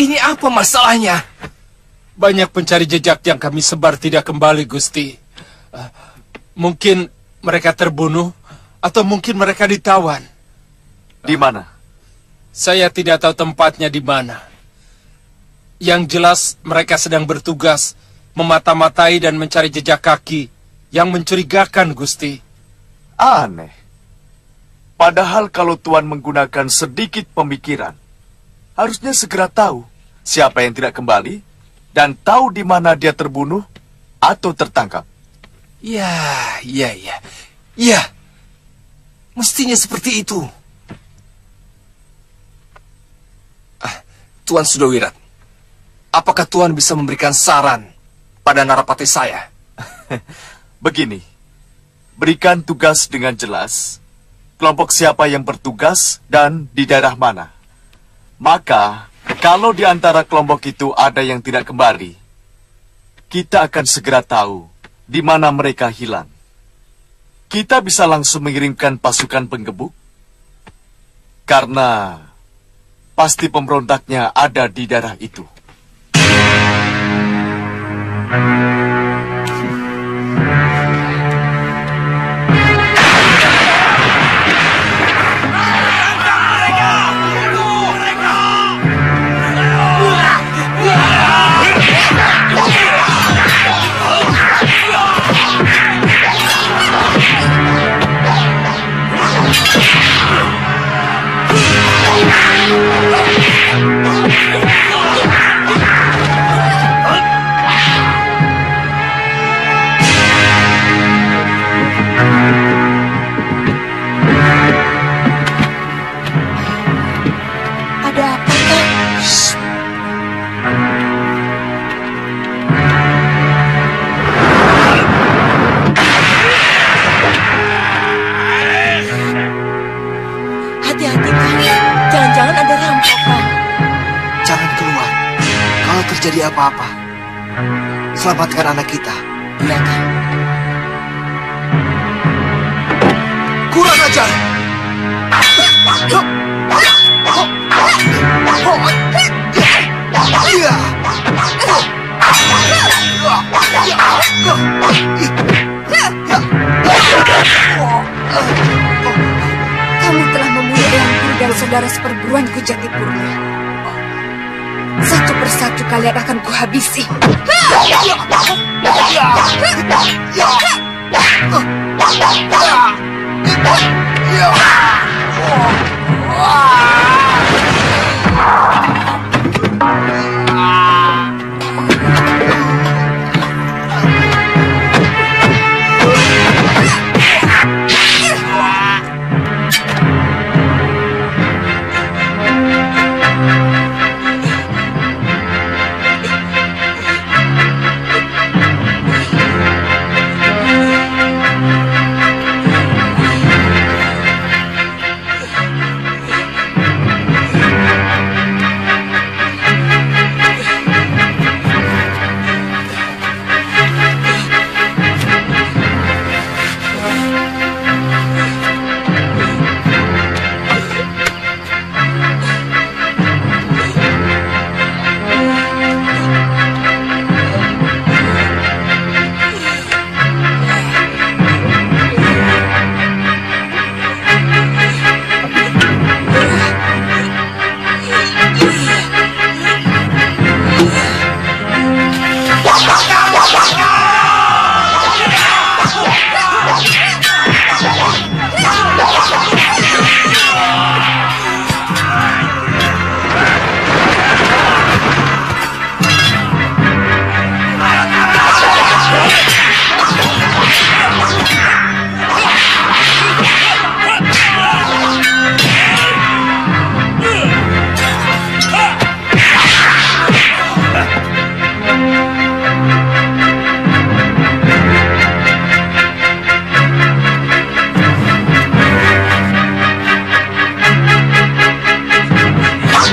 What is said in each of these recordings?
Ini apa masalahnya? Banyak pencari jejak yang kami sebar tidak kembali, Gusti. Mungkin mereka terbunuh, atau mungkin mereka ditawan. Di mana? Saya tidak tahu tempatnya di mana. Yang jelas mereka sedang bertugas memata-matai dan mencari jejak kaki yang mencurigakan, Gusti. Aneh. Padahal kalau Tuan menggunakan sedikit pemikiran, harusnya segera tahu siapa yang tidak kembali dan tahu di mana dia terbunuh atau tertangkap. Ya. Mestinya seperti itu. Tuan Sudowirat, apakah Tuan bisa memberikan saran pada narapati saya? Begini, berikan tugas dengan jelas, kelompok siapa yang bertugas dan di daerah mana. Maka, kalau di antara kelompok itu ada yang tidak kembali, kita akan segera tahu di mana mereka hilang. Kita bisa langsung mengirimkan pasukan penggebuk, karena pasti pemberontaknya ada di daerah itu. Terjadi apa-apa, selamatkan anak kita. Iya, Kang. Kurang ajar! Kamu telah membunuh eyangku dan saudara seperguruanku Jatipurna. Satu persatu kalian akan kuhabisi.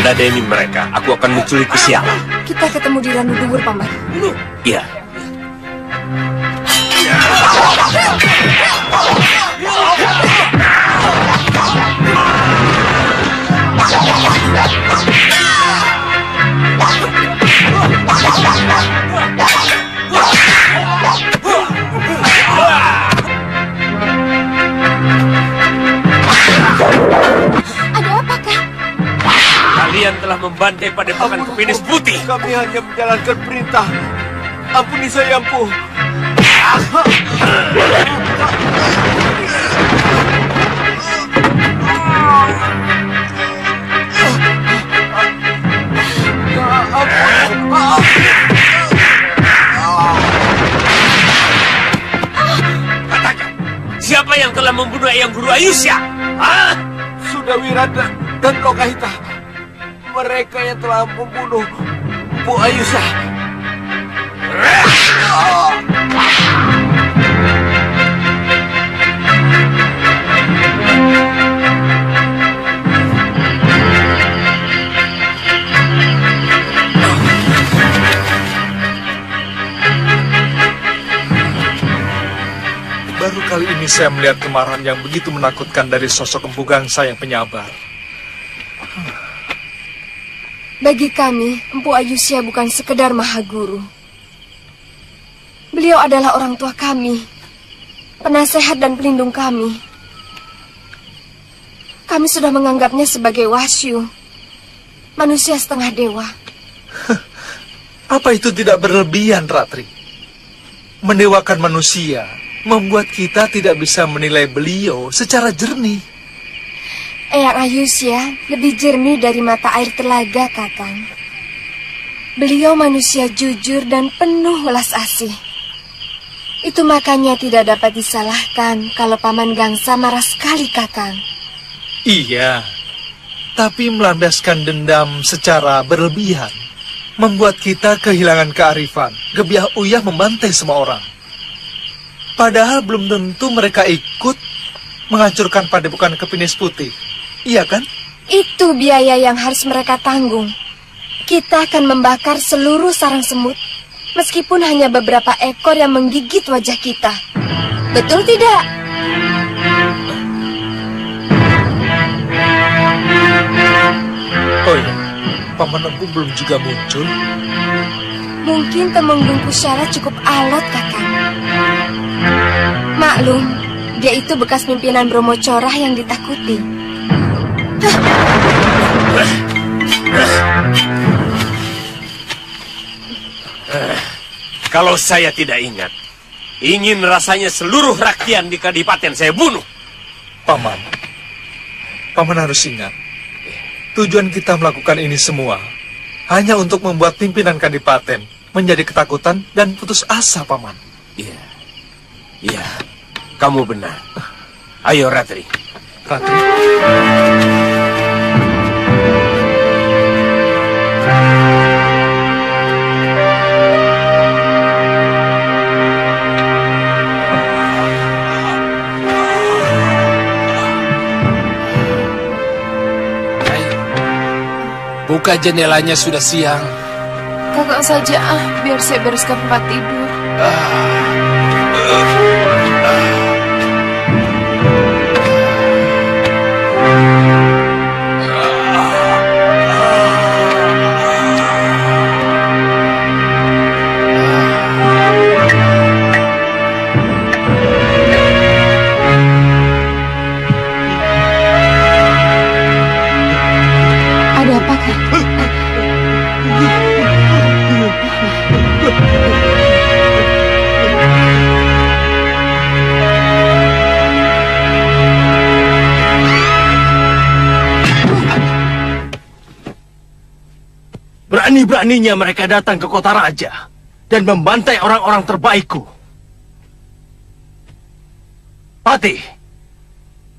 Ladeni mereka, aku akan menculik siapa. Kita ketemu di Ranudungur, Paman. Iya. Ada apakah? Kalian telah membantai padepokan Kepinis Putih. Kami hanya menjalankan perintah. Ampuni saya, Empu. Katakan, siapa yang telah membunuh Eyang Guru Ayusya? Hah? Sudawirada dan Lokahita. Mereka yang telah membunuh Bu Ayusya. Baru kali ini saya melihat kemarahan yang begitu menakutkan dari sosok Empu Gangsa yang penyabar. Bagi kami, Empu Ayusya bukan sekedar Mahaguru. Beliau adalah orang tua kami, penasehat dan pelindung kami. Kami sudah menganggapnya sebagai Wasyu, manusia setengah dewa. Apa itu tidak berlebihan, Ratri? Mendewakan manusia membuat kita tidak bisa menilai beliau secara jernih. Eyang Ayusya lebih jernih dari mata air telaga, Kakang. Beliau manusia jujur dan penuh welas asih. Itu makanya tidak dapat disalahkan kalau Paman Gangsa marah sekali, Kakang. Iya, tapi melandaskan dendam secara berlebihan membuat kita kehilangan kearifan. Gebiah uyah membantai semua orang. Padahal belum tentu mereka ikut menghancurkan padepokan Kepinis Putih. Iya kan? Itu biaya yang harus mereka tanggung. Kita akan membakar seluruh sarang semut, meskipun hanya beberapa ekor yang menggigit wajah kita. Betul tidak? Oh iya, Paman Empu belum juga muncul. Mungkin Temenggung Kusyala cukup alot, Kakang. Maklum, dia itu bekas pimpinan Bromo Corah yang ditakuti. Kalau saya tidak ingat, ingin rasanya seluruh rakyat di Kadipaten saya bunuh. Paman harus ingat, tujuan kita melakukan ini semua hanya untuk membuat pimpinan Kadipaten menjadi ketakutan dan putus asa, Paman. Iya, kamu benar. Ayo, Ratri. Ratri. Buka jendelanya, sudah siang. Kakak saja biar saya bereskan tempat tidur. Ada apa, Kak? Berani-beraninya mereka datang ke kota raja dan membantai orang-orang terbaikku. Patih,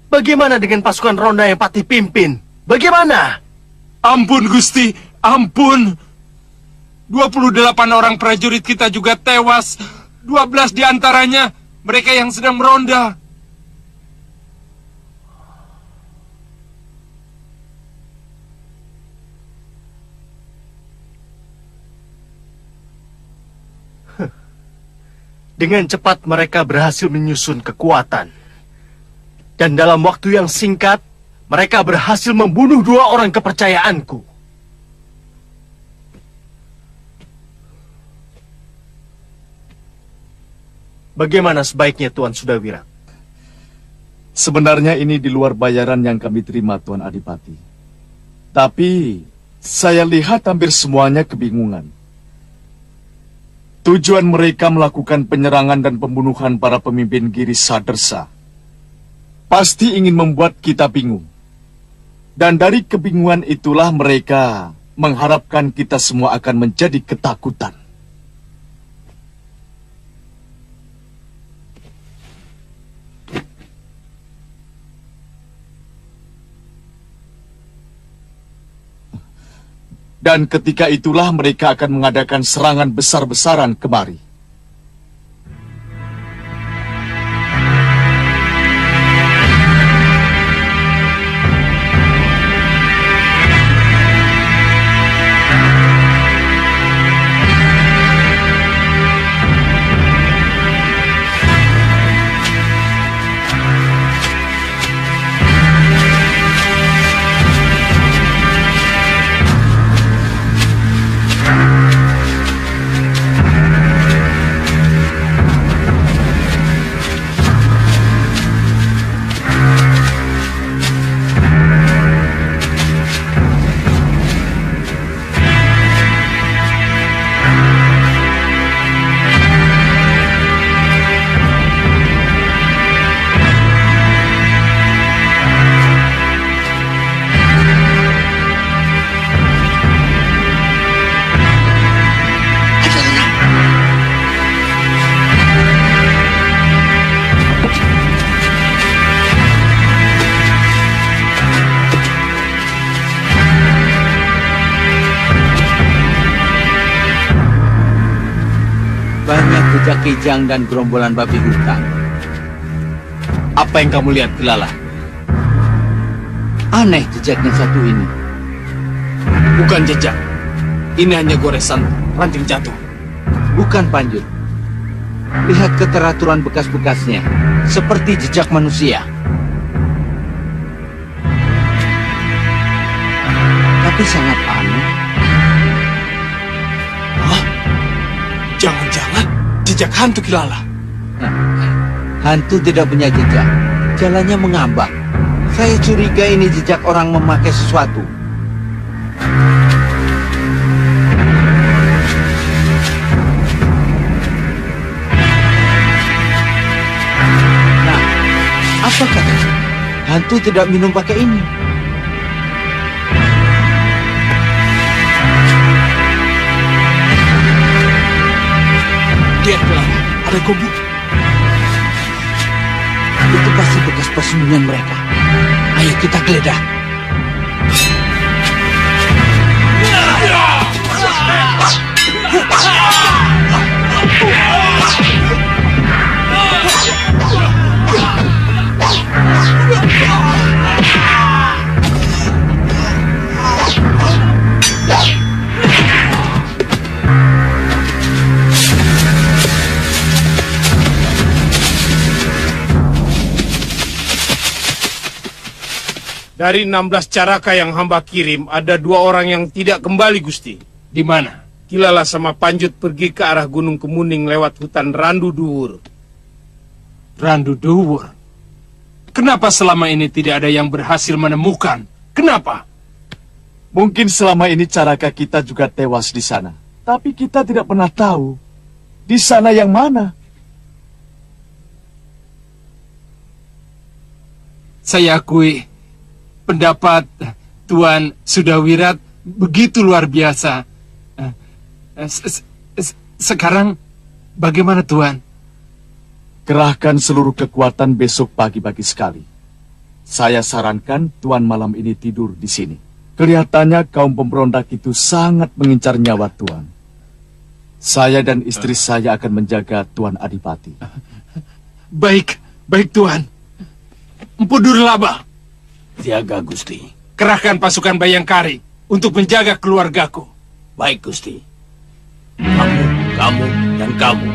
bagaimana dengan pasukan ronda yang Patih pimpin? Bagaimana? Ampun, Gusti, ampun. 28 orang prajurit kita juga tewas. 12 diantaranya mereka yang sedang meronda. Dengan cepat mereka berhasil menyusun kekuatan. Dan dalam waktu yang singkat, mereka berhasil membunuh 2 orang kepercayaanku. Bagaimana sebaiknya Tuan Sudawira? Sebenarnya ini di luar bayaran yang kami terima, Tuan Adipati. Tapi, saya lihat hampir semuanya kebingungan. Tujuan mereka melakukan penyerangan dan pembunuhan para pemimpin Giri Sadersa pasti ingin membuat kita bingung. Dan dari kebingungan itulah mereka mengharapkan kita semua akan menjadi ketakutan. Dan ketika itulah mereka akan mengadakan serangan besar-besaran kemari. Banyak jejak kijang dan gerombolan babi hutan. Apa yang kamu lihat, Gelala? Aneh jejaknya satu ini. Bukan jejak. Ini hanya goresan ranting jatuh. Bukan Panjur. Lihat keteraturan bekas-bekasnya, seperti jejak manusia. Tapi sangat aneh. jejak hantu Kilala. Hantu tidak punya jejak. Jalannya mengambang. Saya curiga ini jejak orang memakai sesuatu. Nah, apa katanya? Hantu tidak minum pakai ini. Lihat Kilala, ada gobuk. Itu pasti bekas persembunyian mereka. Ayo kita geledah. Dari 16 caraka yang hamba kirim, ada 2 orang yang tidak kembali, Gusti. Di mana? Kilala sama Panjut pergi ke arah Gunung Kemuning lewat hutan Randu Duwur. Randu Duwur. Kenapa selama ini tidak ada yang berhasil menemukan? Kenapa? Mungkin selama ini caraka kita juga tewas di sana. Tapi kita tidak pernah tahu di sana yang mana. Saya akui pendapat Tuan Sudawirat begitu luar biasa. Sekarang bagaimana Tuan? Kerahkan seluruh kekuatan besok pagi-pagi sekali. Saya sarankan Tuan malam ini tidur di sini. Kelihatannya kaum pemberontak itu sangat mengincar nyawa Tuan. Saya dan istri saya akan menjaga Tuan Adipati. Baik Tuan. Empu Durlaba, Siaga, Gusti. kerahkan pasukan Bayangkari untuk menjaga keluargaku. Baik, Gusti. Kamu, dan kamu.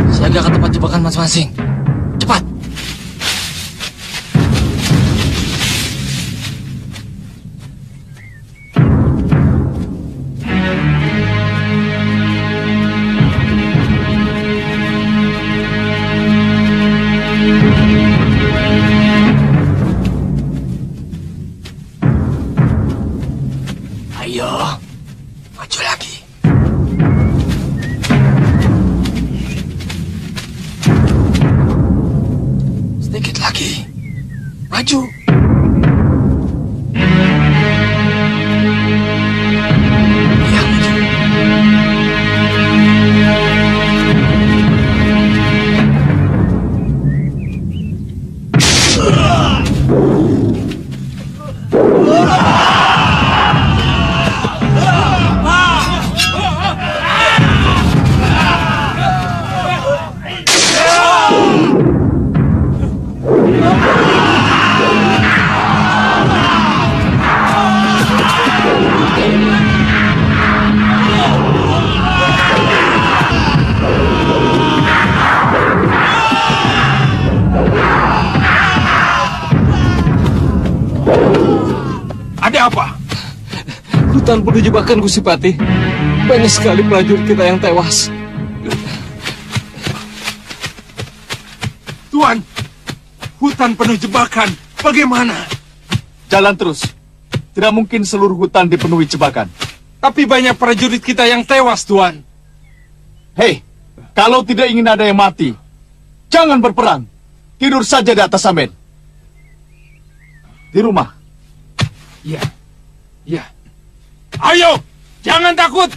Siaga ke tempat jebakan masing-masing. Cepat. Ayo, maju lagi. Sedikit lagi. Maju. Ya, maju. Ada apa? Hutan penuh jebakan, Gusti Patih. Banyak sekali prajurit kita yang tewas. Tuan, hutan penuh jebakan. Bagaimana? Jalan terus. Tidak mungkin seluruh hutan dipenuhi jebakan. Tapi banyak prajurit kita yang tewas, Tuan. Hei, kalau tidak ingin ada yang mati, jangan berperang. Tidur saja di atas samen. Di rumah. Ya, ya. Ayo, jangan takut.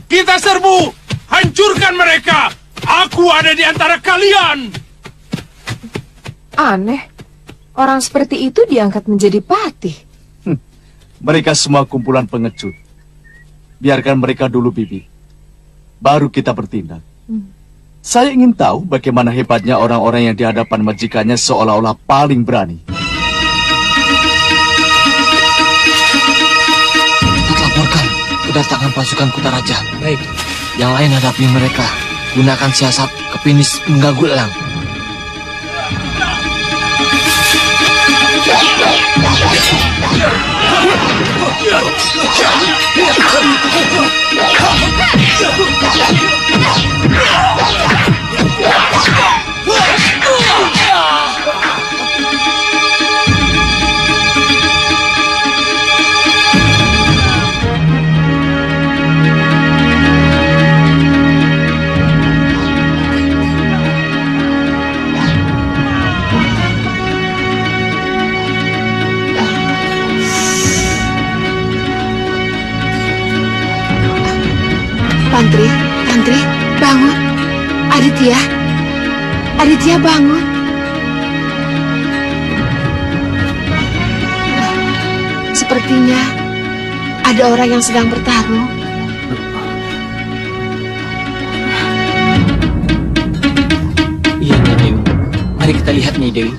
Kita serbu, hancurkan mereka. Aku ada di antara kalian. Aneh, orang seperti itu diangkat menjadi patih. Mereka semua kumpulan pengecut. Biarkan mereka dulu, Bibi. Baru kita bertindak. Saya ingin tahu bagaimana hebatnya orang-orang yang di hadapan majikannya seolah-olah paling berani. Cepat laporkan kedatangan pasukan Kutaraja. Baik. Yang lain hadapi mereka. Gunakan siasat kepinis mengganggu elang. Tantri, bangun. Aditya bangun. Sepertinya ada orang yang sedang bertarung. Iya, Nyai Dewi. Mari kita lihat, Nyai Dewi.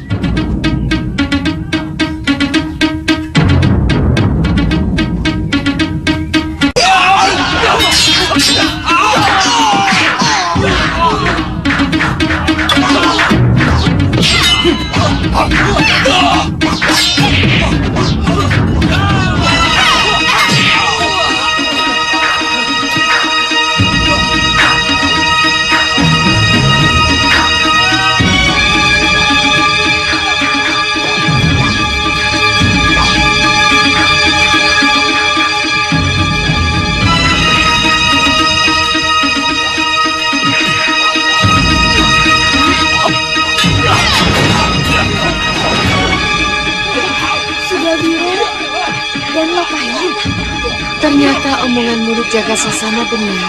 Ternyata omongan murid jaga sasana benar.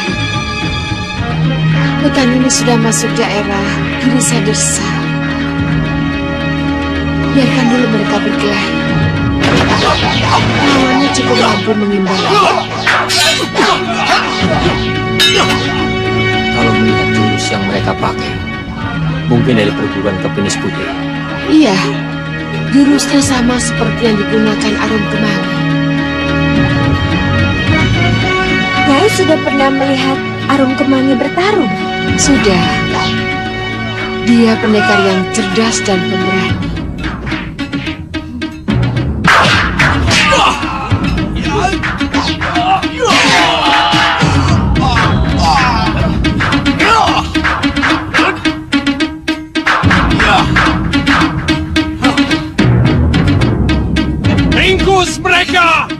Hutan ini sudah masuk daerah Girisa Dersa. Biarkan dulu mereka berkelahi. Lawannya cukup mampu mengimbangi. Kalau melihat jurus yang mereka pakai, mungkin dari perguruan kepenis putih. Iya, jurusnya sama seperti yang digunakan Arum Kemangi. Nyai sudah pernah melihat Arum Kemangi bertarung? Sudah. Dia pendekar yang cerdas dan pemberani. Ringkus mereka!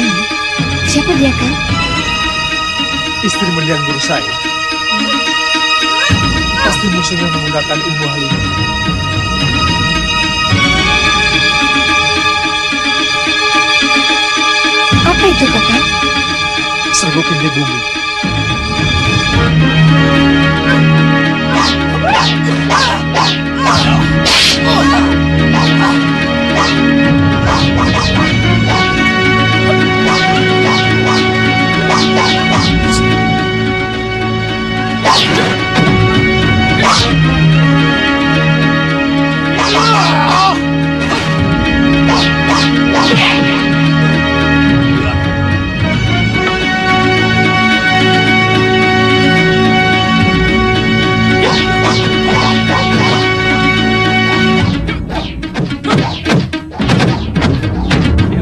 Dewi, Siapa dia, Kang? istri mendiang guru saya. Pasti musuhnya menggunakan ilmu halimah. Apa itu, Kakang? Serbuk inti bumi.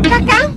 Kakang?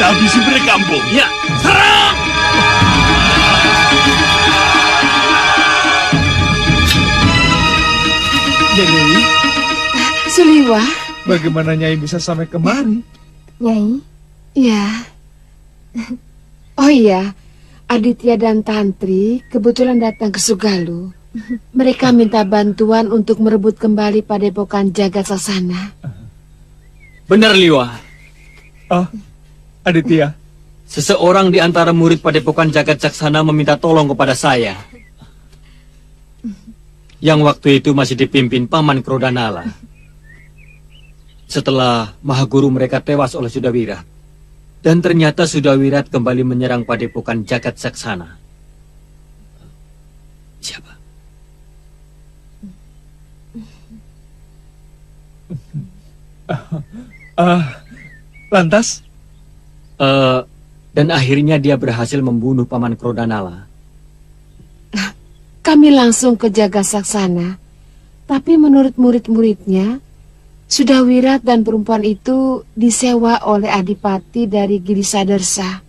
Habisi mereka, Empung. Ya, serang! Nyai, Suliwa? bagaimana Nyai bisa sampai kemari? Nyai? Ya. Oh iya, Aditya dan Tantri kebetulan datang ke Sugalu. Mereka minta bantuan untuk merebut kembali Padepokan Jagat Sasana. Benar, Liwa. Oh, Aditya. Seseorang di antara murid Padepokan Jagat Saksana meminta tolong kepada saya. Yang waktu itu masih dipimpin Paman Krodanala. Setelah Mahaguru mereka tewas oleh Sudawirat. Dan ternyata Sudawirat kembali menyerang Padepokan Jagat Saksana. Siapa? Lantas? Dan akhirnya dia berhasil membunuh Paman Krodanala. Kami langsung ke Jagasaksana, tapi menurut murid-muridnya, Sudawirat dan perempuan itu disewa oleh Adipati dari Girisadersa.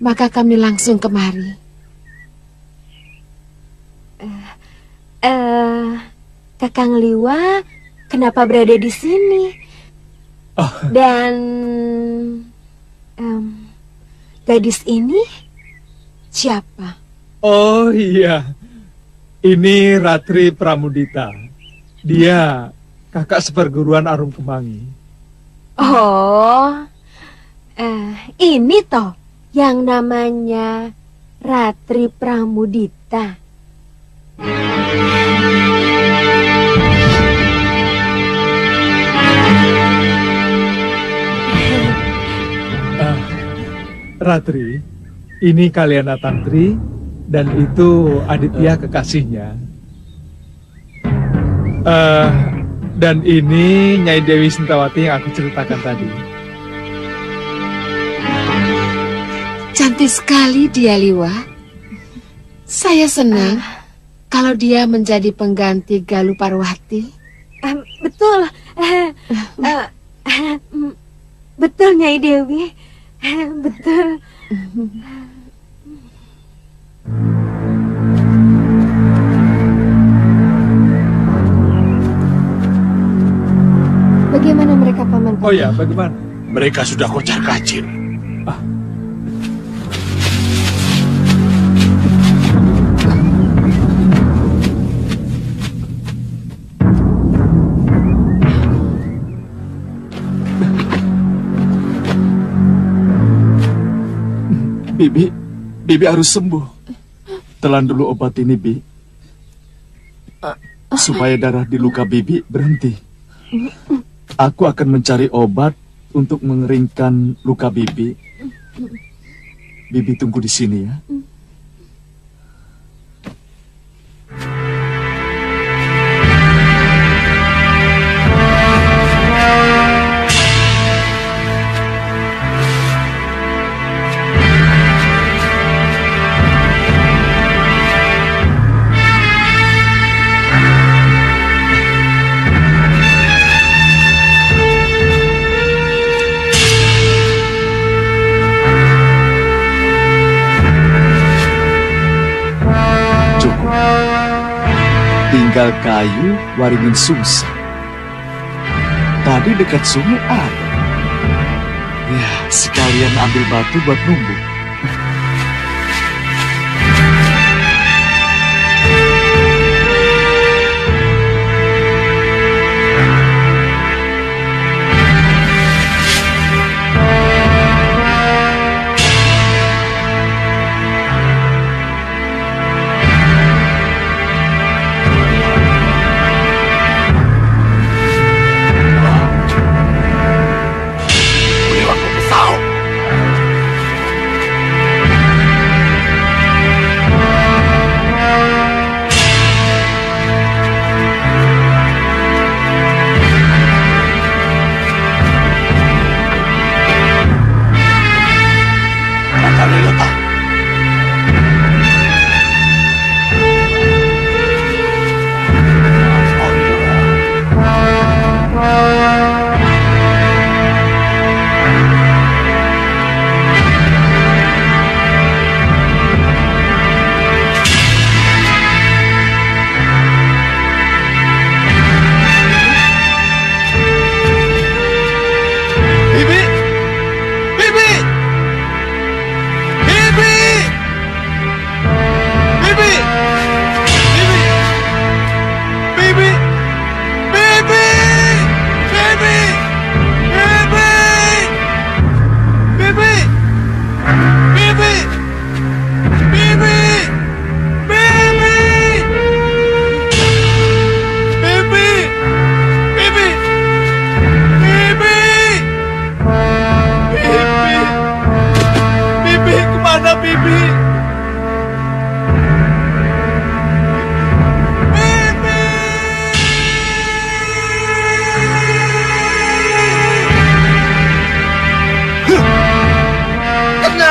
Maka kami langsung kemari. Kakang Liwa, kenapa berada di sini? Dan gadis ini siapa? Oh iya, ini Ratri Pramudita. Dia kakak seperguruan Arum Kemangi. Oh, ini toh yang namanya Ratri Pramudita. Ratri, ini Kaliana Tantri dan itu Aditya kekasihnya. Dan ini Nyai Dewi Sintawati yang aku ceritakan tadi. Cantik sekali dia, Liwa. Saya senang kalau dia menjadi pengganti Galuh Parwati. Betul. Betul, Nyai Dewi. Betul. Bagaimana mereka, Paman? Oh ya, bagaimana? Mereka sudah kocar-kacir. Bibi harus sembuh. Telan dulu obat ini, Bi. Supaya darah di luka Bibi berhenti. Aku akan mencari obat untuk mengeringkan luka Bibi. Bibi tunggu di sini ya. Tinggal kayu, waringin sungsang. Tadi dekat sungai ada. Ya, sekalian ambil batu buat numbuk.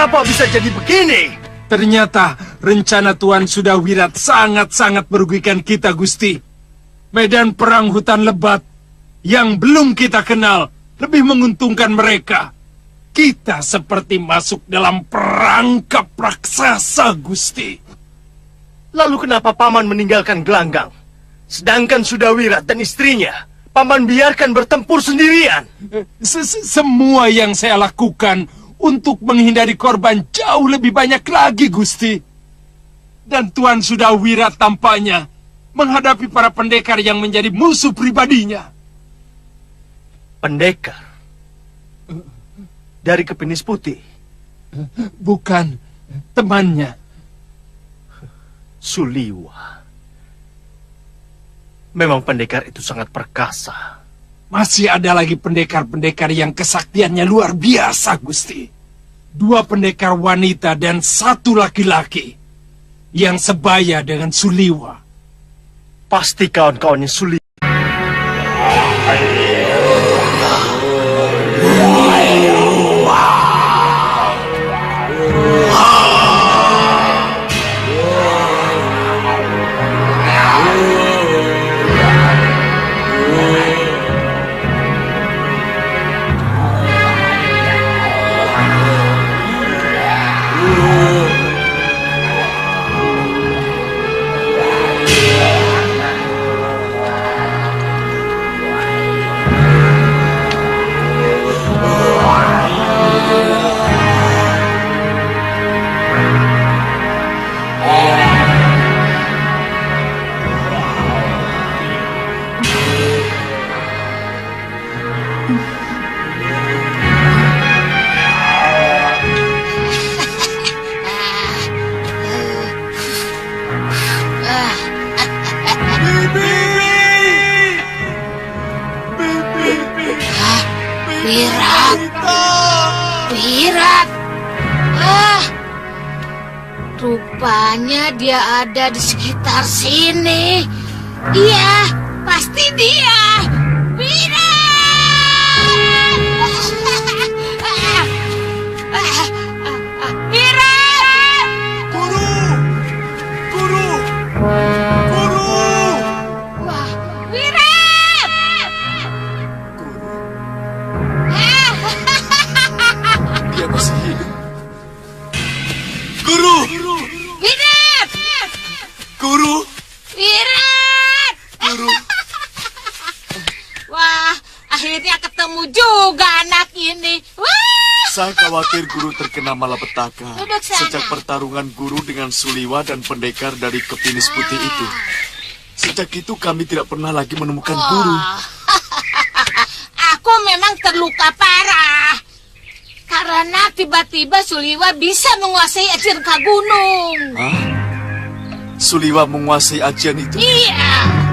Kenapa bisa jadi begini? Ternyata rencana Tuan Sudawirat sangat-sangat merugikan kita, Gusti. Medan perang hutan lebat yang belum kita kenal lebih menguntungkan mereka. Kita seperti masuk dalam perangkap raksasa, Gusti. Lalu kenapa Paman meninggalkan gelanggang? Sedangkan Sudawirat dan istrinya, Paman biarkan bertempur sendirian. Semua yang saya lakukan untuk menghindari korban jauh lebih banyak lagi, Gusti. Dan Tuan Sudawirat tampaknya menghadapi para pendekar yang menjadi musuh pribadinya. Pendekar? Dari Kepenis Putih? Bukan, temannya. Suliwa. Memang pendekar itu sangat perkasa. Masih ada lagi pendekar-pendekar yang kesaktiannya luar biasa, Gusti. 2 pendekar wanita dan 1 laki-laki yang sebaya dengan Suliwa. Pasti kawan-kawannya Suliwa. Wirat. Rupanya dia ada di sekitar sini. Iya, pasti dia. Akhirnya ketemu juga anak ini. Wah! Saya khawatir guru terkena malapetaka Duduk sana. sejak pertarungan guru dengan Suliwa dan pendekar dari Kepenis Putih itu. Sejak itu kami tidak pernah lagi menemukan guru. Aku memang terluka parah. Karena tiba-tiba Suliwa bisa menguasai ajian Ka Gunung. Hah? Suliwa menguasai ajian itu? Iya.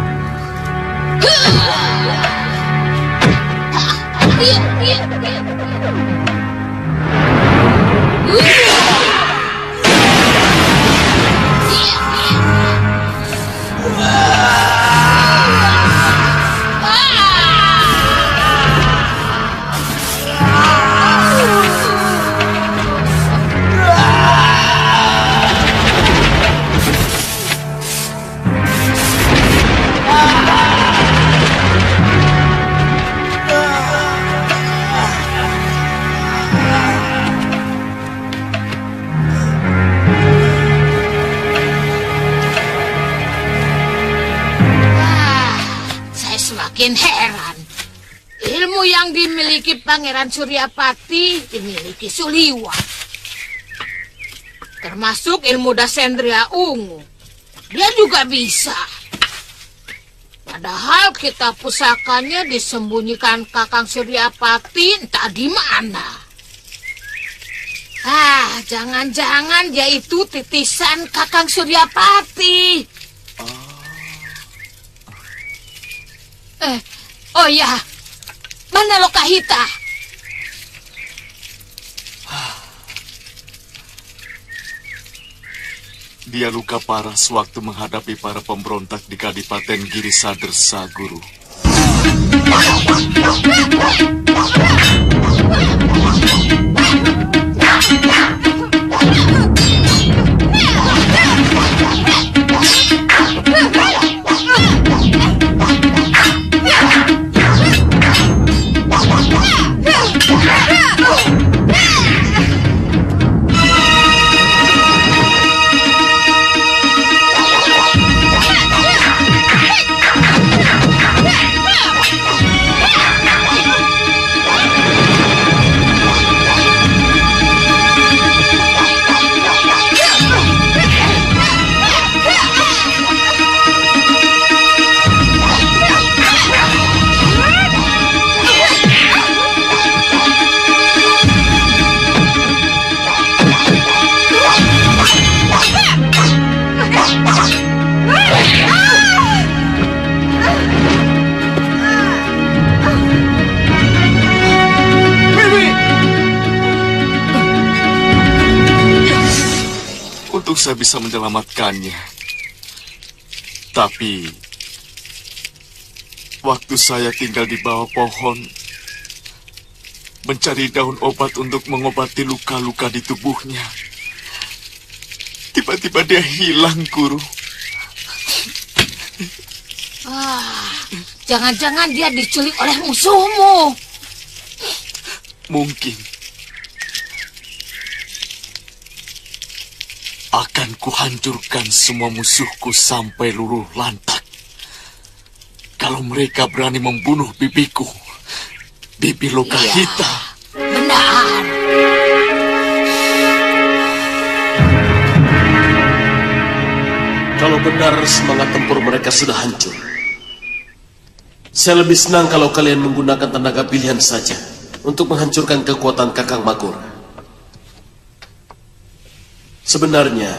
Makin heran. Ilmu yang dimiliki Pangeran Suryapati dimiliki Suliwa. Termasuk ilmu Dasendria Ungu. Dia juga bisa. Padahal kitab pusakanya disembunyikan Kakang Suryapati entah di mana. Jangan-jangan dia itu titisan Kakang Suryapati. Oh ya, mana Lokahita? Dia luka parah sewaktu menghadapi para pemberontak di Kadipaten Girisadersa, Guru. saya bisa menyelamatkannya. Tapi waktu saya tinggal di bawah pohon, mencari daun obat untuk mengobati luka-luka di tubuhnya, tiba-tiba dia hilang, Guru. Jangan-jangan dia diculik oleh musuhmu. Mungkin. Akan kuhancurkan semua musuhku sampai luluh lantak. Kalau mereka berani membunuh bibiku, Bibi Lokahita. Benar. Kalau benar semangat tempur mereka sudah hancur, saya lebih senang kalau kalian menggunakan tenaga pilihan saja untuk menghancurkan kekuatan Kakang Magora. Sebenarnya,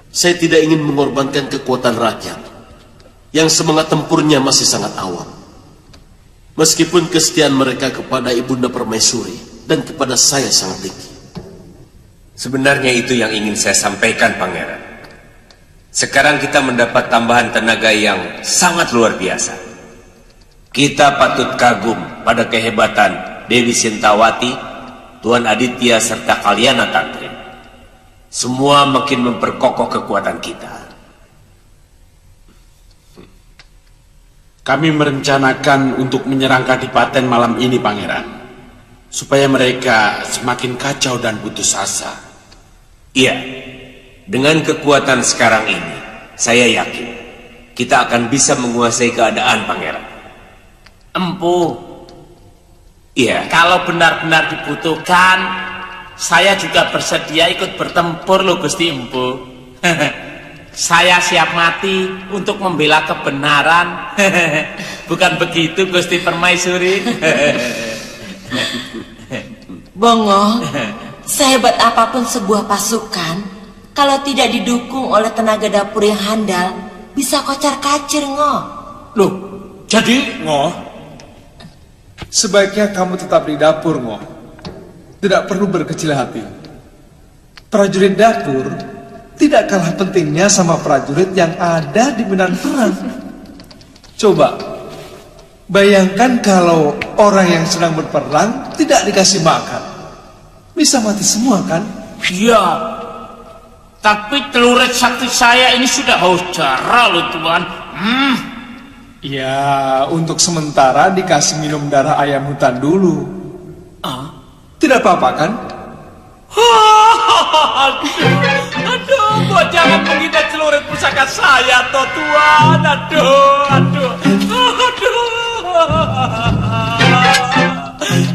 saya tidak ingin mengorbankan kekuatan rakyat yang semangat tempurnya masih sangat awam. Meskipun kesetiaan mereka kepada Ibunda Permaisuri dan kepada saya sangat tinggi. Sebenarnya itu yang ingin saya sampaikan, Pangeran. Sekarang kita mendapat tambahan tenaga yang sangat luar biasa. Kita patut kagum pada kehebatan Dewi Sintawati, Tuan Aditya, serta Kalyana Tantri. Semua makin memperkokoh kekuatan kita. Kami merencanakan untuk menyerang Kadipaten malam ini, Pangeran, supaya mereka semakin kacau dan putus asa. Iya, dengan kekuatan sekarang ini, saya yakin kita akan bisa menguasai keadaan, Pangeran. Empu, iya. Kalau benar-benar dibutuhkan, saya juga bersedia ikut bertempur loh, Gusti Empu. Saya siap mati untuk membela kebenaran. Bukan begitu, Gusti Permaisuri? Bongo, sehebat apapun sebuah pasukan, kalau tidak didukung oleh tenaga dapur yang handal, bisa kocar-kacir, Ngo. Loh, jadi Ngo? Sebaiknya kamu tetap di dapur, Ngo. Tidak perlu berkecil hati. Prajurit dapur tidak kalah pentingnya sama prajurit yang ada di medan perang. Coba bayangkan kalau orang yang sedang berperang tidak dikasih makan, bisa mati semua, kan? Iya, tapi celurit sakti saya ini sudah haus darah loh, Tuan. Ya, untuk sementara dikasih minum darah ayam hutan dulu. Tidak apa-apa, kan? Aduh, kok jangan menghina celurit pusaka saya, toh, Tuan. Aduh.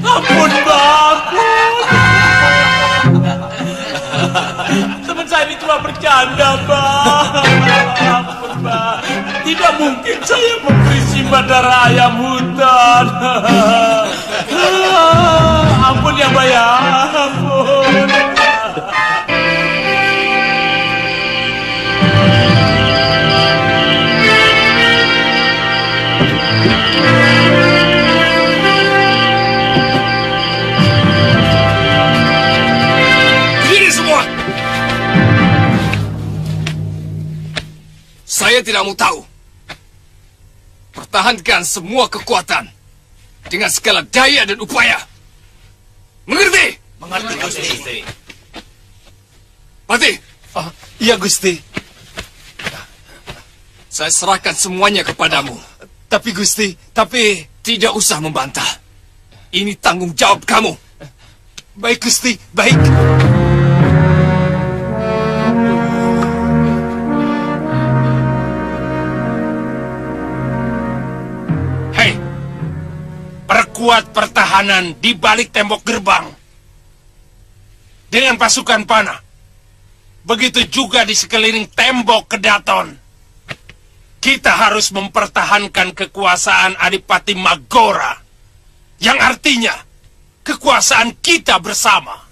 Ampun, Bang. Teman saya ini cuma bercanda, Bang. Ampun, Bang. Tidak mungkin saya memberi simbah darah ayam hutan. Ampun ya, Mbak, ya. Ampun. Begini semua. Saya tidak mau tahu. Pertahankan semua kekuatan dengan segala daya dan upaya. Mengerti? Mengerti, Gusti. Pati. Iya, Gusti. Saya serahkan semuanya kepadamu. Tapi Gusti, tidak usah membantah. Ini tanggung jawab kamu. Baik, Gusti, baik. Hei, perkuat pertahanan di balik tembok gerbang dengan pasukan panah. Begitu juga di sekeliling tembok Kedaton. Kita harus mempertahankan kekuasaan Adipati Magora, yang artinya kekuasaan kita bersama.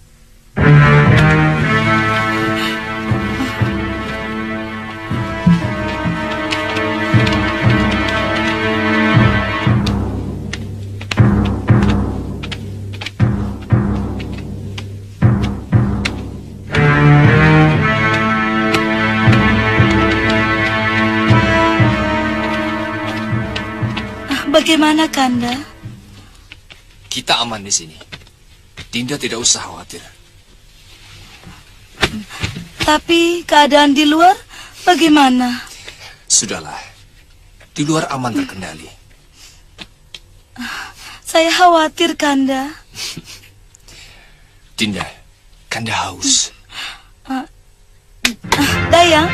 Bagaimana, Kanda? Kita aman di sini. Dinda tidak usah khawatir. Tapi keadaan di luar bagaimana? Sudahlah. Di luar aman terkendali. Saya khawatir, Kanda. Dinda, Kanda haus. Dayang.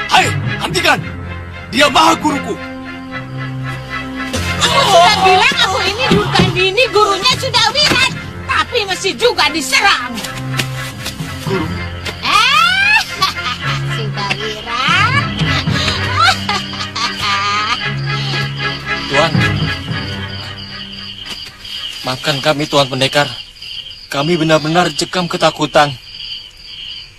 Hai, hentikan! Dia maha guruku. Aku sudah bilang aku ini Durgandini, gurunya sudah wirat, tapi masih juga diserang. Guru. Sudah wirat. Tuan, maafkan kami Tuan Pendekar. Kami benar-benar cekam ketakutan.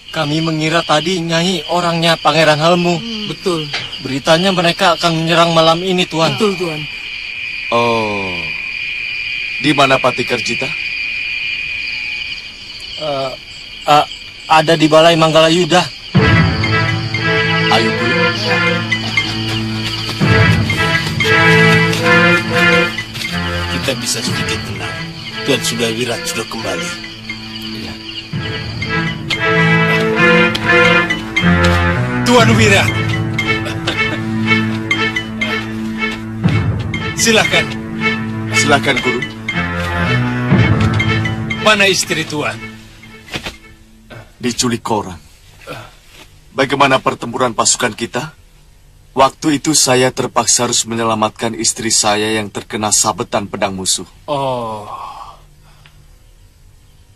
Kami mengira tadi Nyai orangnya Pangeran Helmu. Betul. Beritanya mereka akan menyerang malam ini, Tuan. Betul, Tuan. Oh, di mana Pati Kerjita? Ada di Balai Manggala Yuda. Ayo, Guru. Kita bisa sedikit tenang. Tuan sudah wirat sudah kembali. Tuan Wirat. Silakan. Silakan, Guru. Mana istri Tuan? Diculik orang. Bagaimana pertempuran pasukan kita? Waktu itu saya terpaksa harus menyelamatkan istri saya yang terkena sabetan pedang musuh. Oh.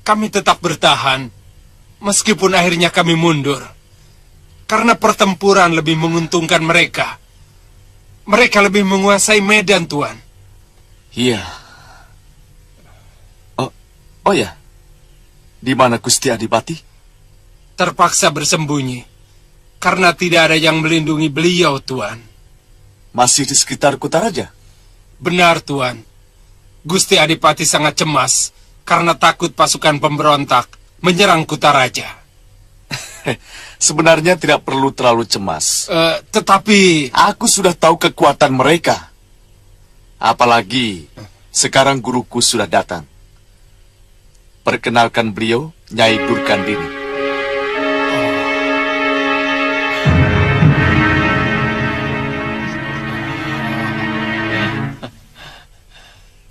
Kami tetap bertahan, meskipun akhirnya kami mundur. Karena pertempuran lebih menguntungkan mereka. Mereka lebih menguasai medan, Tuan. Iya. Oh ya. Di mana Gusti Adipati? Terpaksa bersembunyi. Karena tidak ada yang melindungi beliau, Tuan. Masih di sekitar Kutaraja? Benar, Tuan. Gusti Adipati sangat cemas karena takut pasukan pemberontak menyerang Kutaraja. Sebenarnya tidak perlu terlalu cemas. Tetapi... Aku sudah tahu kekuatan mereka. Apalagi sekarang guruku sudah datang. Perkenalkan beliau, Nyai Durgandini.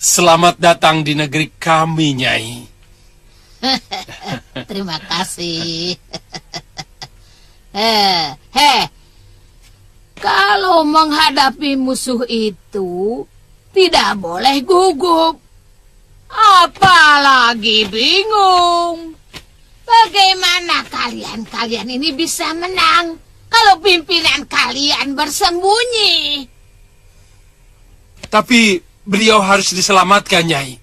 Selamat datang di negeri kami, Nyai. Terima kasih. Kalau menghadapi musuh itu, tidak boleh gugup. Apalagi bingung. Bagaimana kalian ini bisa menang kalau pimpinan kalian bersembunyi? Tapi beliau harus diselamatkan, Nyai.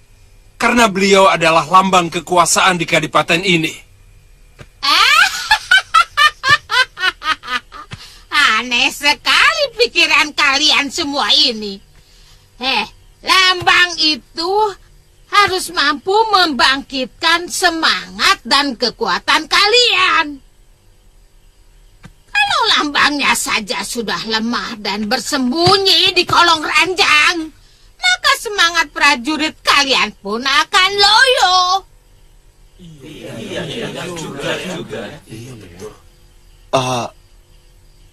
Karena beliau adalah lambang kekuasaan di kadipaten ini. Aneh sekali pikiran kalian semua ini. Lambang itu harus mampu membangkitkan semangat dan kekuatan kalian. Kalau lambangnya saja sudah lemah dan bersembunyi di kolong ranjang, maka maka semangat prajurit kalian pun akan loyo.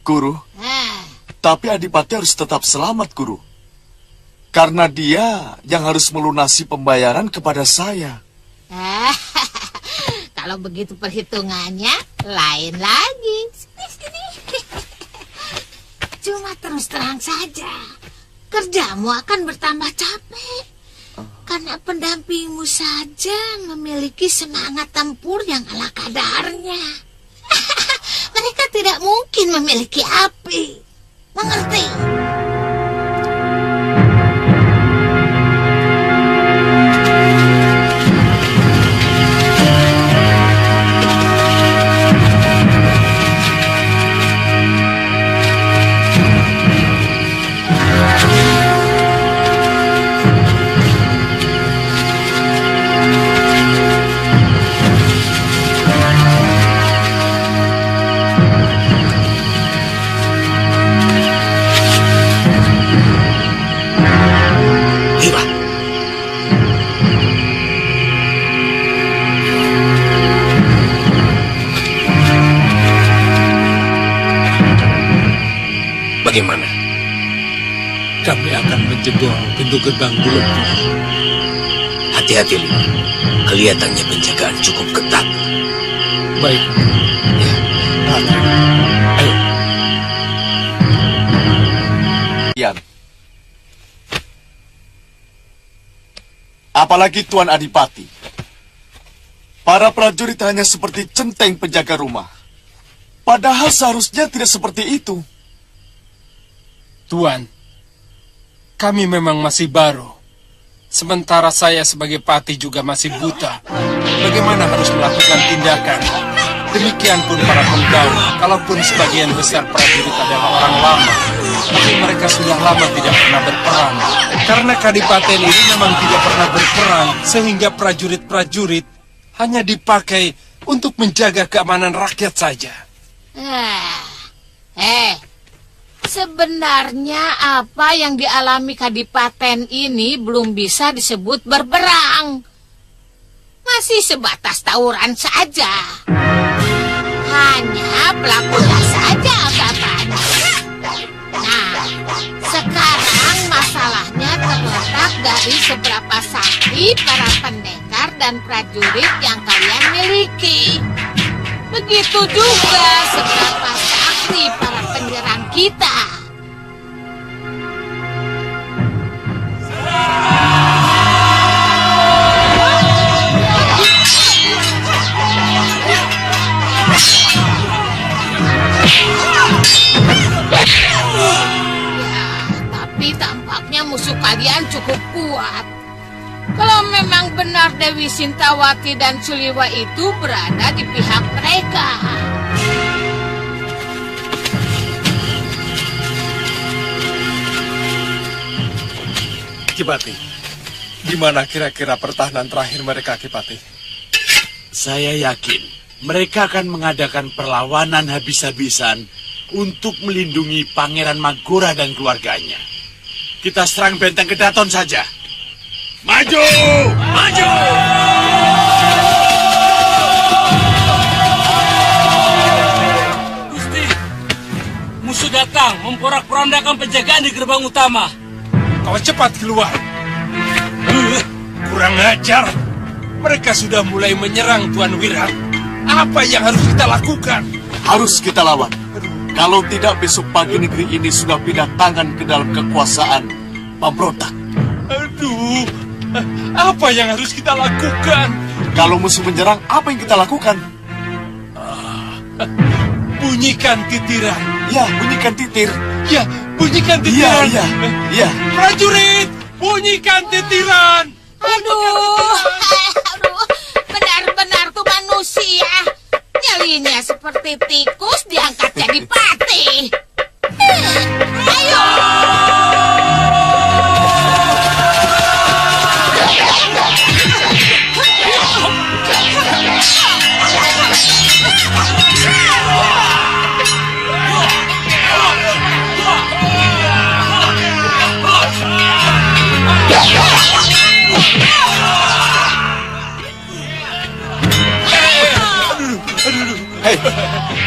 Guru, tapi Adipati harus tetap selamat, Guru. Karena dia yang harus melunasi pembayaran kepada saya. Kalau begitu perhitungannya, lain lagi. Sini. Cuma terus terang saja, kerjamu akan bertambah capek. Karena pendampingmu saja memiliki semangat tempur yang ala kadarnya. Mereka tidak mungkin memiliki api. Mengerti? Bagaimana? Kami akan menjebol pintu gerbang dulu. Hati-hati, Lima. Kelihatannya penjagaan cukup ketat. Baik. Ayo. Apalagi Tuan Adipati. Para prajurit hanya seperti centeng penjaga rumah. Padahal seharusnya tidak seperti itu. Tuan, kami memang masih baru. Sementara saya sebagai pati juga masih buta. Bagaimana harus melakukan tindakan? Demikian pun para penggawa, kalaupun sebagian besar prajurit adalah orang lama, tapi mereka sudah lama tidak pernah berperang. Karena kadipaten ini memang tidak pernah berperang, sehingga prajurit-prajurit hanya dipakai untuk menjaga keamanan rakyat saja. Sebenarnya apa yang dialami kadipaten ini belum bisa disebut berperang. Masih sebatas tawuran saja. Hanya pelakunya saja katanya. Nah, sekarang masalahnya terletak dari seberapa sakti para pendekar dan prajurit yang kalian miliki. Begitu juga seberapa sakti para penyerang kita. Tapi tampaknya musuh kalian cukup kuat. Kalau memang benar Dewi Sintawati dan Suliwa itu berada di pihak mereka. Kipati, di mana kira-kira pertahanan terakhir mereka, Kipati? Saya yakin mereka akan mengadakan perlawanan habis-habisan untuk melindungi Pangeran Magora dan keluarganya. Kita serang benteng Kedaton saja. Maju! Maju! Gusti, musuh datang memporak-porandakan penjagaan di gerbang utama. Kau cepat keluar. Kurang ajar. Mereka sudah mulai menyerang Tuan Wirat. Apa yang harus kita lakukan? Harus kita lawan. Kalau tidak, besok pagi negeri ini sudah pindah tangan ke dalam kekuasaan pemberontak. Aduh, apa yang harus kita lakukan? Kalau musuh menyerang, apa yang kita lakukan? Bunyikan titiran. Ya, bunyikan titir. Ya, bunyikan titiran. Iya. Prajurit, bunyikan titiran. Aduh, benar-benar tuh manusia. Nyalinya seperti tikus diangkat jadi pati. Ayo.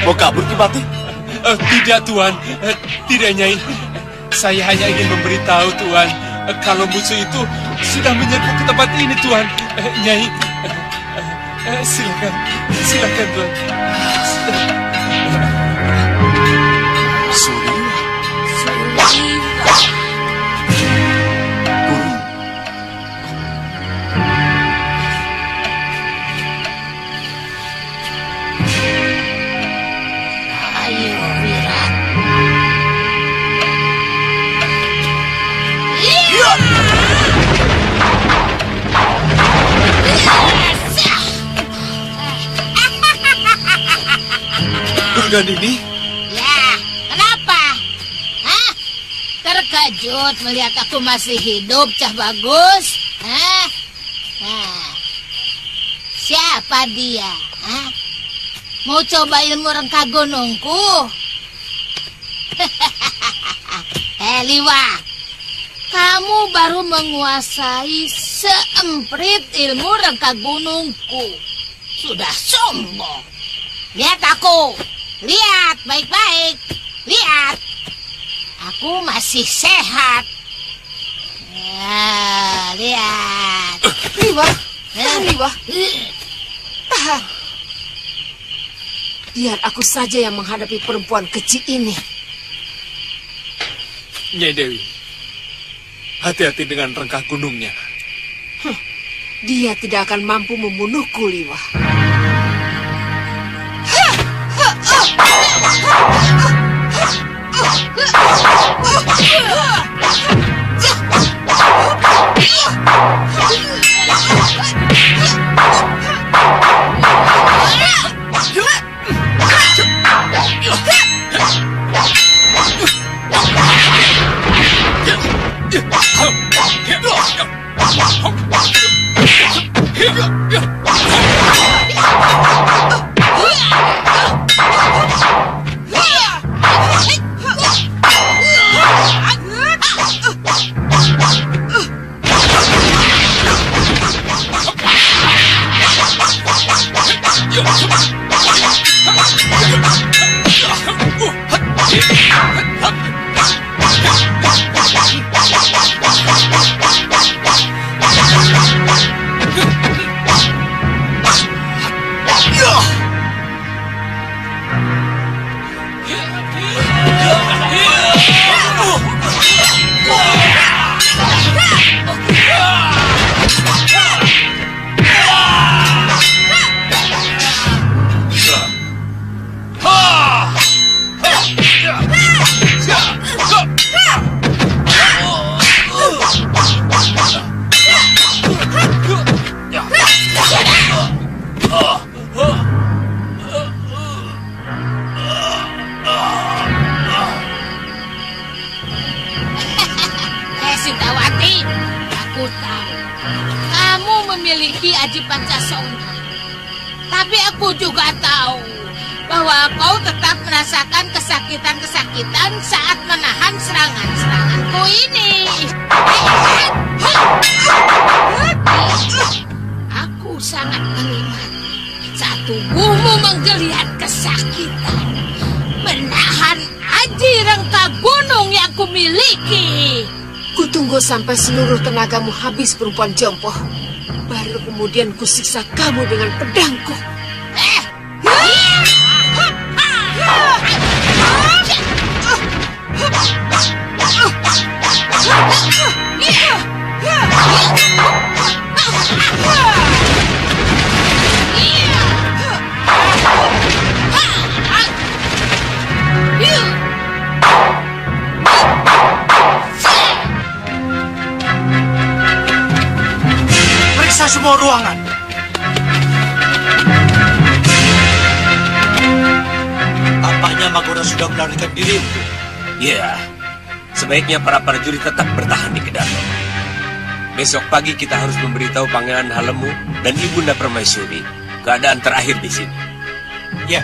Mau kabur Ki Pati? Tidak, Tuan. Tidak, Nyai. Saya hanya ingin memberitahu, Tuan, kalau musuh itu sudah menyerbu ke tempat ini, Tuan. Nyai, silakan. Silakan, Tuan. Dengan ini? Ya, kenapa? Hah? Terkejut melihat aku masih hidup, Cah Bagus? Hah? Nah, siapa dia? Hah? Mau coba ilmu rengka gunungku? Liwa, kamu baru menguasai seemprit ilmu rengka gunungku. Sudah sombong. Lihat aku. Lihat baik-baik. Lihat. Aku masih sehat. Ya, lihat. Liwa, tahan Liwa. Tahan. Biar aku saja yang menghadapi perempuan kecil ini. Nyai Dewi, hati-hati dengan rengkah gunungnya. Dia tidak akan mampu membunuhku, Liwa. Sintawati, aku tahu kamu memiliki Aji Pancasona. Tapi aku juga tahu bahwa kau tetap merasakan kesakitan-kesakitan saat menahan serangan-seranganku ini. Aku sangat meringat saat tubuhmu menggeliat kesakitan menahan Aji Rengka Gunung yang kumiliki. Kutunggu sampai seluruh tenagamu habis, perempuan jompo. Baru kemudian kusiksa kamu dengan pedangku. Periksa semua ruangan. Tampaknya Magora sudah melarikan diri. Ya, sebaiknya para prajurit tetap bertahan di Kedaton. Besok pagi kita harus memberitahu Pangeran Halemu dan Ibunda Permaisuri keadaan terakhir di sini. Ya.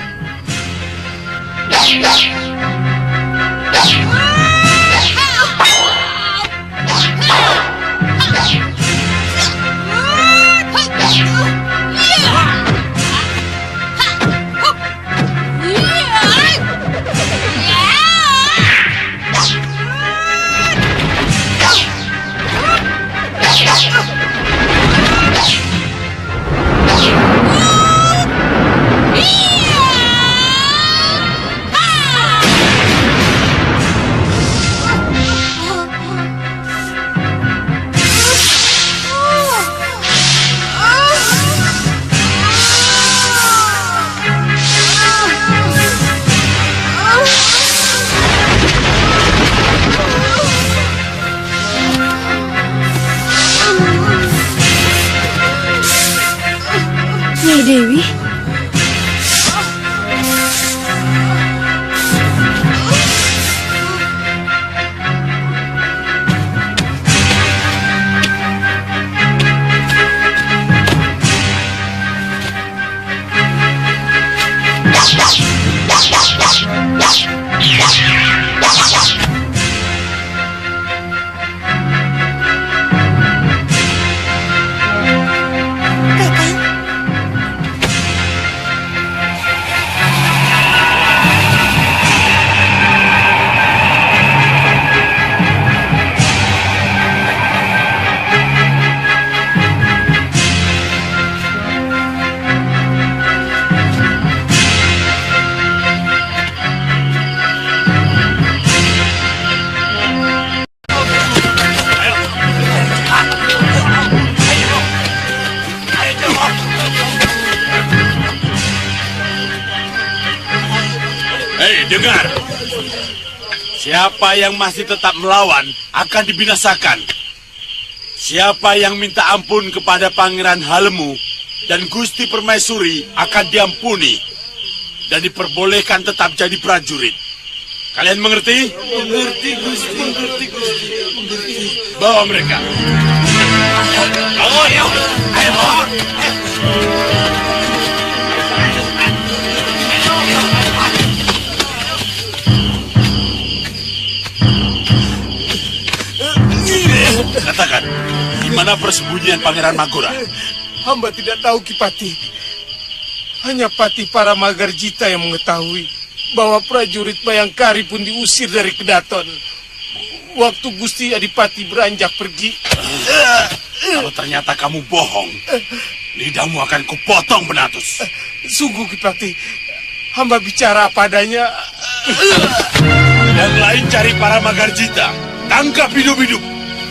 Dewi? Hei, dengar. Siapa yang masih tetap melawan akan dibinasakan. Siapa yang minta ampun kepada Pangeran Halemu dan Gusti Permaisuri akan diampuni dan diperbolehkan tetap jadi prajurit. Kalian mengerti? Mengerti, Gusti. Mengerti, Gusti. Mengerti. Bawa mereka. Ayo, ayo. Katakan, di mana persembunyian Pangeran Magora? Hamba tidak tahu, Kipati. Hanya Pati para Magarjita yang mengetahui bahwa prajurit Bayangkari pun diusir dari Kedaton waktu Gusti Adipati beranjak pergi. Kalau ternyata kamu bohong, lidahmu akan kupotong, Benatus. Sungguh, Kipati, hamba bicara apa adanya. Yang lain cari para Magarjita, tangkap hidup-hidup.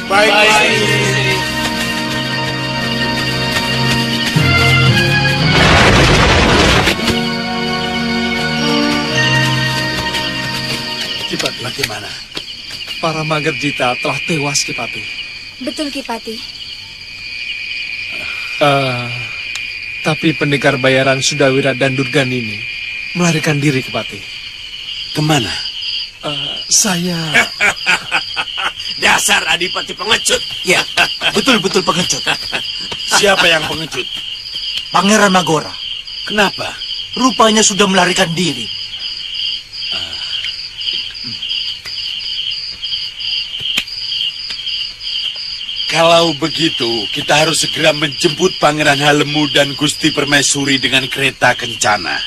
Baik. Kipati, bagaimana? Para Magarjita telah tewas, Kipati. Betul, Kipati. Tapi pendekar bayaran Sudawira dan Durganini melarikan diri, Kipati. Kemana? Saya... Dasar Adipati pengecut. Ya, betul-betul pengecut. Siapa yang pengecut? Pangeran Magora. Kenapa? Rupanya sudah melarikan diri. Kalau begitu, kita harus segera menjemput Pangeran Halemu dan Gusti Permaisuri dengan kereta kencana.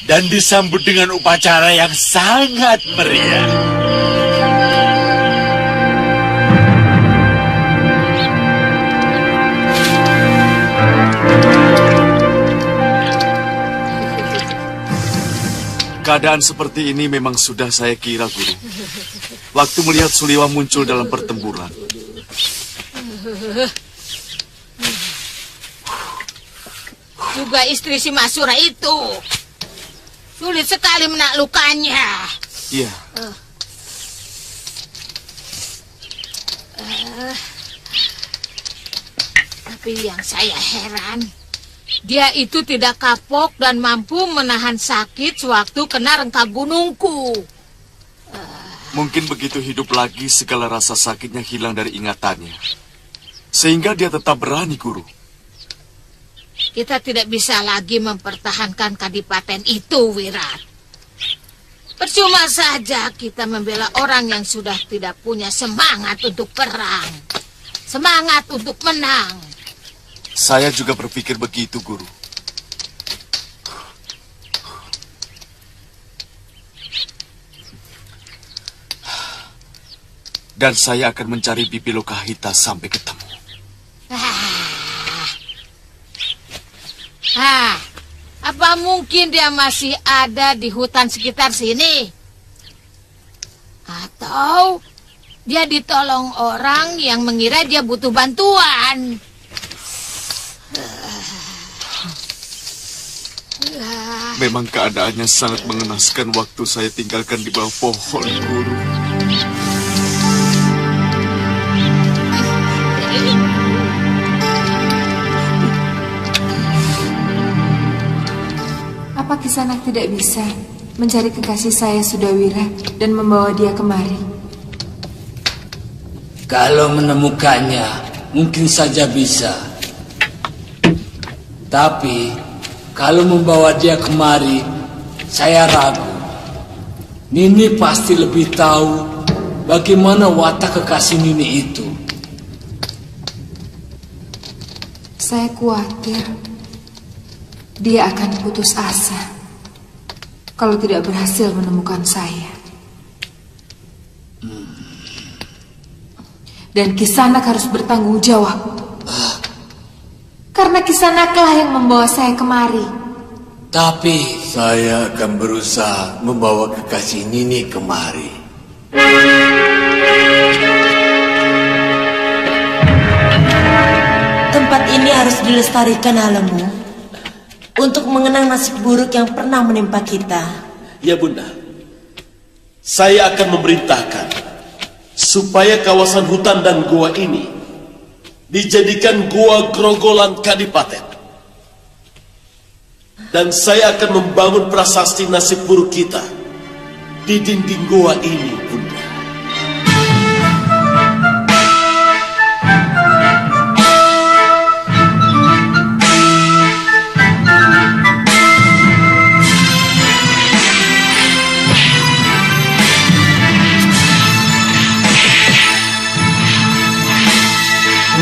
Dan disambut dengan upacara yang sangat meriah. Keadaan seperti ini memang sudah saya kira, Guru. Waktu melihat Suliwa muncul dalam pertempuran. Juga istri si Masura itu. Sulit sekali menaklukkannya. Iya. Tapi yang saya heran, dia itu tidak kapok dan mampu menahan sakit sewaktu kena rengka gunungku. Mungkin begitu hidup lagi segala rasa sakitnya hilang dari ingatannya. Sehingga dia tetap berani, Guru. Kita tidak bisa lagi mempertahankan kadipaten itu, Wirat. Percuma saja kita membela orang yang sudah tidak punya semangat untuk perang. Semangat untuk menang. Saya juga berpikir begitu, Guru. Dan saya akan mencari Bibi Lokahita sampai ketemu. Apa mungkin dia masih ada di hutan sekitar sini? Atau dia ditolong orang yang mengira dia butuh bantuan? Memang keadaannya sangat mengenaskan waktu saya tinggalkan di bawah pohon, Guru. Kisanak tidak bisa mencari kekasih saya Sudawirat dan membawa dia kemari? Kalau menemukannya, mungkin saja bisa. Tapi, kalau membawa dia kemari, saya ragu. Nini pasti lebih tahu bagaimana watak kekasih Nini itu. Saya khawatir dia akan putus asa kalau tidak berhasil menemukan saya. Dan Kisanak harus bertanggung jawab. Karena Kisanaklah yang membawa saya kemari. Tapi saya akan berusaha membawa kekasih Nini kemari. Tempat ini harus dilestarikan, Halemu, untuk mengenang nasib buruk yang pernah menimpa kita. Ya Bunda, saya akan memerintahkan supaya kawasan hutan dan gua ini dijadikan gua grogolan Kadipaten. Dan saya akan membangun prasasti nasib buruk kita di dinding gua ini, Bunda.